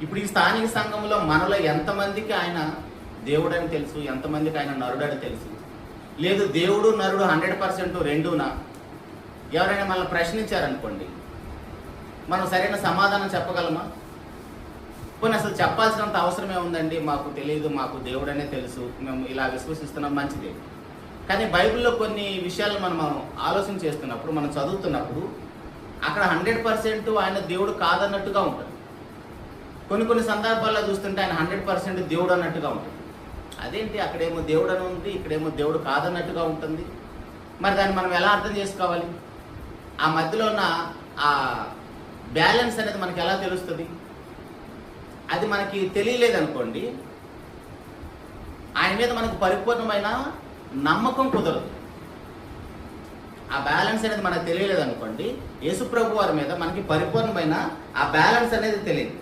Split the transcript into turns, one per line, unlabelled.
ఇప్పుడు ఈ స్థానిక సంఘంలో మనలో ఎంతమందికి ఆయన దేవుడని తెలుసు, ఎంతమందికి ఆయన నరుడని తెలుసు? లేదు దేవుడు నరుడు 100% రెండునా? ఎవరైనా మనల్ని ప్రశ్నించారనుకోండి, మనం సరైన సమాధానం చెప్పగలమా? పోనీ అసలు చెప్పాల్సినంత అవసరమే ఉందండి, మాకు తెలియదు, మాకు దేవుడనే తెలుసు, మేము ఇలా విశ్వసిస్తున్నాం, మంచిదే. కానీ బైబిల్లో కొన్ని విషయాలు మనం ఆలోచన చేస్తున్నప్పుడు, మనం చదువుతున్నప్పుడు అక్కడ 100% ఆయన దేవుడు కాదన్నట్టుగా ఉంటుంది. కొన్ని సందర్భాల్లో చూస్తుంటే ఆయన 100% దేవుడు అన్నట్టుగా ఉంటుంది. అదేంటి, అక్కడేమో దేవుడు అని ఉంది, ఇక్కడేమో దేవుడు కాదన్నట్టుగా ఉంటుంది. మరి దాన్ని మనం ఎలా అర్థం చేసుకోవాలి? ఆ మధ్యలో ఉన్న ఆ బ్యాలెన్స్ అనేది మనకి ఎలా తెలుస్తుంది? అది మనకి తెలియలేదనుకోండి, ఆయన మీద మనకు పరిపూర్ణమైన నమ్మకం కుదరదు. ఆ బ్యాలెన్స్ అనేది మనకు తెలియలేదనుకోండి, యేసుప్రభు వారి మీద మనకి పరిపూర్ణమైన ఆ బ్యాలెన్స్ అనేది తెలియదు.